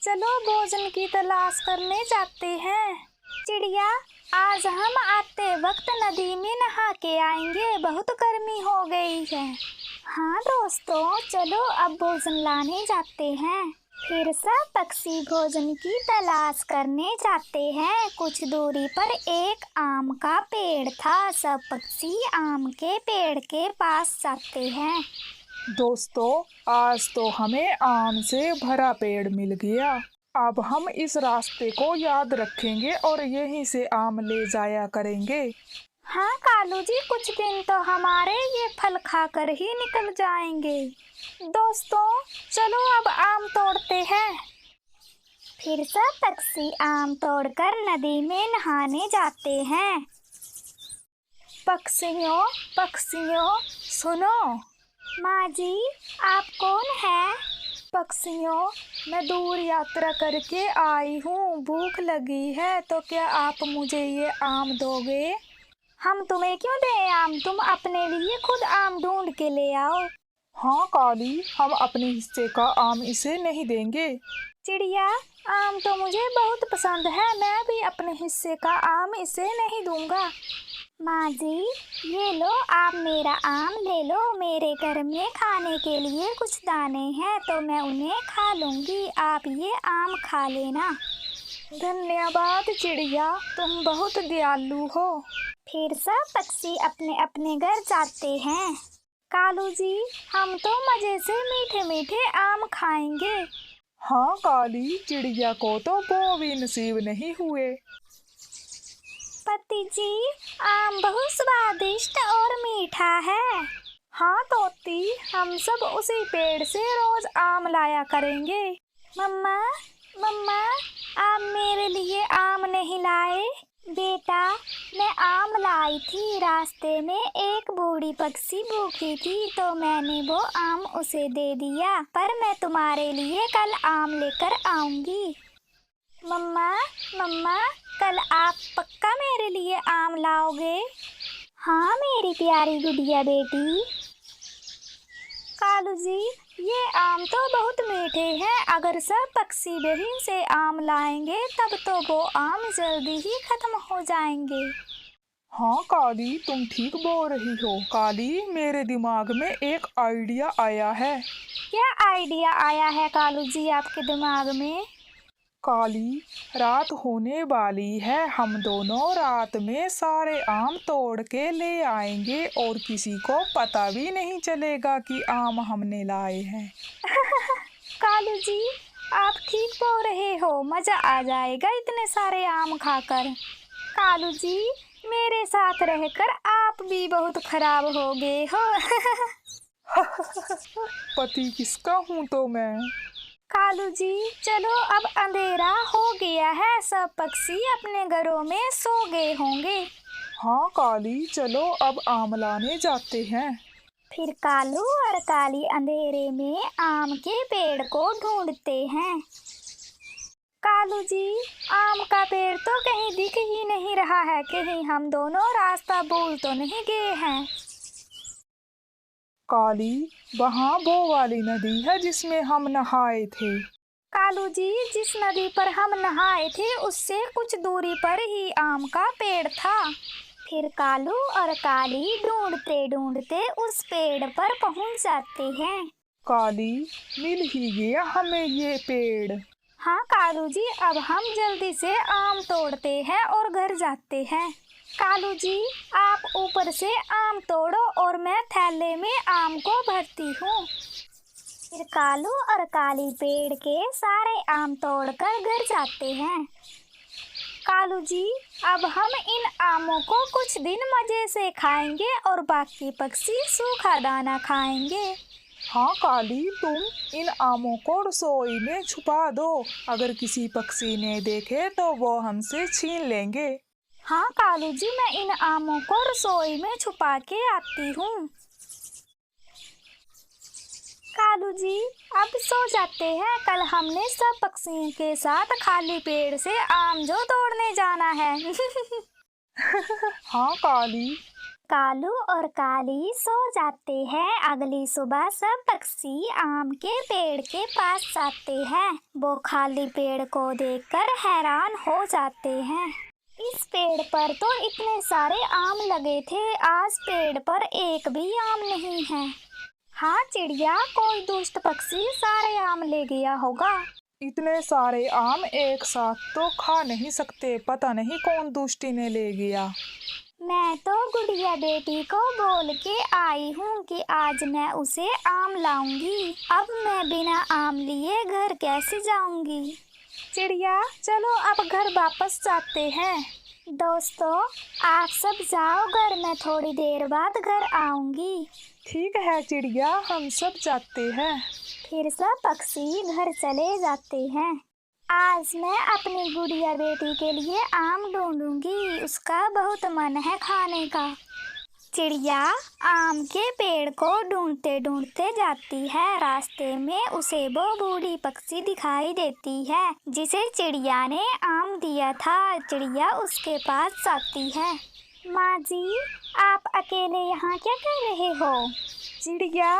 चलो भोजन की तलाश करने जाते हैं। चिड़िया, आज हम आते वक्त नदी में नहा के आएंगे, बहुत गर्मी हो गई है। हाँ दोस्तों, चलो अब भोजन लाने जाते हैं। फिर सब पक्षी भोजन की तलाश करने जाते हैं। कुछ दूरी पर एक आम का पेड़ था। सब पक्षी आम के पेड़ के पास जाते हैं। दोस्तों, आज तो हमें आम से भरा पेड़ मिल गया। अब हम इस रास्ते को याद रखेंगे और यहीं से आम ले जाया करेंगे। हाँ कालू जी, कुछ दिन तो हमारे ये फल खाकर ही निकल जाएंगे। दोस्तों, चलो अब आम तोड़ते हैं। फिर सब पक्षी आम तोड़कर नदी में नहाने जाते हैं। पक्षियों पक्षियों सुनो। माँ जी, आप कौन है? पक्षियों, मैं दूर यात्रा करके आई हूँ। भूख लगी है, तो क्या आप मुझे ये आम दोगे? हम तुम्हें क्यों दें आम? तुम अपने लिए खुद आम ढूंढ के ले आओ। हाँ काली, हम अपने हिस्से का आम इसे नहीं देंगे। चिड़िया, आम तो मुझे बहुत पसंद है, मैं भी अपने हिस्से का आम इसे नहीं दूंगा। माँ जी, ये लो, आप मेरा आम ले लो। मेरे घर में खाने के लिए कुछ दाने हैं तो मैं उन्हें खा लूंगी। आप ये आम खा लेना। धन्यवाद चिड़िया, तुम बहुत दयालु हो। फिर सब पक्षी अपने अपने घर जाते हैं। कालू जी, हम तो मजे से मीठे मीठे आम खाएंगे। हाँ काली, चिड़िया को तो वो भी नसीब नहीं हुए। पति जी, आम बहुत स्वादिष्ट और मीठा है। हाँ तोती, हम सब उसी पेड़ से रोज आम लाया करेंगे। मम्मा मम्मा, आप मेरे लिए आम नहीं लाए? बेटा, मैं आम लाई थी। रास्ते में एक बूढ़ी पक्षी भूखी थी तो मैंने वो आम उसे दे दिया, पर मैं तुम्हारे लिए कल आम लेकर आऊंगी। मम्मा मम्मा, कल आप पक्का मेरे लिए आम लाओगे? हाँ मेरी प्यारी गुड़िया बेटी। कालू जी, ये आम तो बहुत मीठे हैं। अगर सब पक्षी यहीं से आम लाएंगे तब तो वो आम जल्दी ही खत्म हो जाएंगे। हाँ काली, तुम ठीक बोल रही हो। काली, मेरे दिमाग में एक आइडिया आया है। क्या आइडिया आया है कालू जी आपके दिमाग में? काली, रात होने वाली है। हम दोनों रात में सारे आम तोड़ के ले आएंगे और किसी को पता भी नहीं चलेगा कि आम हमने लाए हैं। कालू जी, आप ठीक बोल रहे हो। मजा आ जाएगा इतने सारे आम खाकर। कालू जी, मेरे साथ रहकर आप भी बहुत खराब हो गए हो। पति किसका हूँ तो मैं। कालू जी, चलो अब अंधेरा हो गया है। सब पक्षी अपने घरों में सो गए होंगे। हाँ काली, चलो अब आम लाने जाते हैं। फिर कालू और काली अंधेरे में आम के पेड़ को ढूंढते हैं। कालू जी, आम का पेड़ तो कहीं दिख ही नहीं रहा है। कहीं हम दोनों रास्ता भूल तो नहीं गए हैं? काली, वहाँ वो वाली नदी है जिसमें हम नहाए थे। कालू जी, जिस नदी पर हम नहाए थे उससे कुछ दूरी पर ही आम का पेड़ था। फिर कालू और काली ढूंढते ढूंढते उस पेड़ पर पहुंच जाते हैं। काली, मिल ही गया हमें ये पेड़। हाँ कालू जी, अब हम जल्दी से आम तोड़ते हैं और घर जाते हैं। कालू जी, आप ऊपर से आम तोड़ो और मैं थैले में आम को भरती हूँ। फिर कालू और काली पेड़ के सारे आम तोड़कर घर जाते हैं। कालू जी, अब हम इन आमों को कुछ दिन मजे से खाएंगे और बाकी पक्षी सूखा दाना खाएंगे। हाँ काली, तुम इन आमों को रसोई में छुपा दो। अगर किसी पक्षी ने देखे तो वो हमसे छीन लेंगे। हाँ कालू जी, मैं इन आमों को रसोई में छुपा के आती हूँ। कालू जी, अब सो जाते हैं। कल हमने सब पक्षियों के साथ खाली पेड़ से आम जो तोड़ने जाना है। हाँ काली। कालू और काली सो जाते हैं। अगली सुबह सब पक्षी आम के पेड़ के पास जाते हैं। वो खाली पेड़ को देखकर हैरान हो जाते हैं। इस पेड़ पर तो इतने सारे आम लगे थे, आज पेड़ पर एक भी आम नहीं है। हाँ चिड़िया, कोई दुष्ट पक्षी सारे आम ले गया होगा। इतने सारे आम एक साथ तो खा नहीं सकते, पता नहीं कौन दुष्टी ने ले गया। मैं तो गुड़िया बेटी को बोल के आई हूँ कि आज मैं उसे आम लाऊंगी। अब मैं बिना आम लिए घर कैसे जाऊंगी। चिड़िया चलो अब घर वापस जाते हैं। दोस्तों आप सब जाओ घर, मैं थोड़ी देर बाद घर आऊंगी। ठीक है चिड़िया, हम सब जाते हैं। फिर सब पक्षी घर चले जाते हैं। आज मैं अपनी गुड़िया बेटी के लिए आम ढूंढूंगी, उसका बहुत मन है खाने का। चिड़िया आम के पेड़ को ढूंढते ढूंढते जाती है। रास्ते में उसे वो बूढ़ी पक्षी दिखाई देती है जिसे चिड़िया ने आम दिया था। चिड़िया उसके पास जाती है। माँ जी, आप अकेले यहाँ क्या कर रहे हो? चिड़िया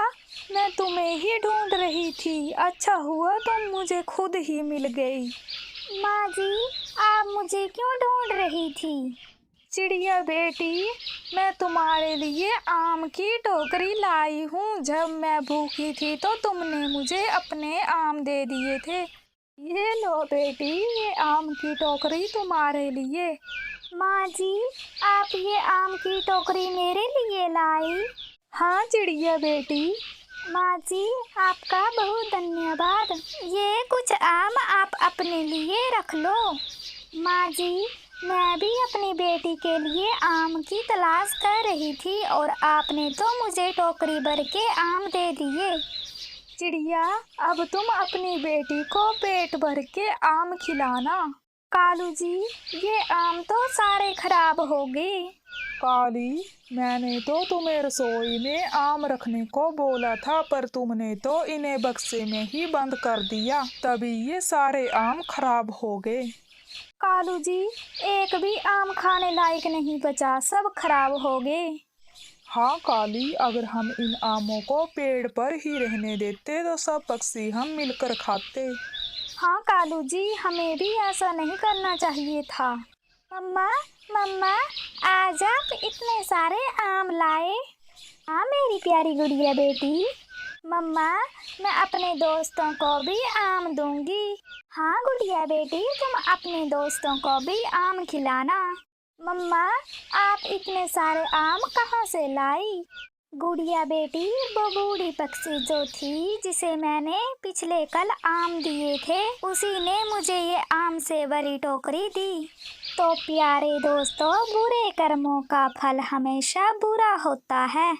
मैं तुम्हें ही ढूंढ रही थी, अच्छा हुआ तुम मुझे खुद ही मिल गई। माँ जी, आप मुझे क्यों ढूंढ रही थी? चिड़िया बेटी, मैं तुम्हारे लिए आम की टोकरी लाई हूँ। जब मैं भूखी थी तो तुमने मुझे अपने आम दे दिए थे। ये लो बेटी, ये आम की टोकरी तुम्हारे लिए। माँ जी, आप ये आम की टोकरी मेरे लिए लाई? हाँ चिड़िया बेटी। माँ जी, आपका बहुत धन्यवाद। ये कुछ आम आप अपने लिए रख लो। माँ जी, मैं भी अपनी बेटी के लिए आम की तलाश कर रही थी और आपने तो मुझे टोकरी भर के आम दे दिए। चिड़िया अब तुम अपनी बेटी को पेट भर के आम खिलाना। कालू जी, ये आम तो सारे खराब हो गए। काली, मैंने तो तुम्हें रसोई में आम रखने को बोला था, पर तुमने तो इन्हें बक्से में ही बंद कर दिया, तभी ये सारे आम खराब हो गए। कालू जी, एक भी आम खाने लायक नहीं बचा, सब खराब हो गए। हाँ काली, अगर हम इन आमों को पेड़ पर ही रहने देते तो सब पक्षी हम मिलकर खाते। हाँ कालू जी, हमें भी ऐसा नहीं करना चाहिए था। मम्मा मम्मा, आज आप इतने सारे आम लाए। हाँ मेरी प्यारी गुड़िया बेटी। मम्मा, मैं अपने दोस्तों को भी आम दूंगी। हाँ गुड़िया बेटी, तुम अपने दोस्तों को भी आम खिलाना। मम्मा, आप इतने सारे आम कहाँ से लाई? गुड़िया बेटी, वो बूढ़ी पक्षी जो थी जिसे मैंने पिछले कल आम दिए थे, उसी ने मुझे ये आम से भरी टोकरी दी। तो प्यारे दोस्तों, बुरे कर्मों का फल हमेशा बुरा होता है।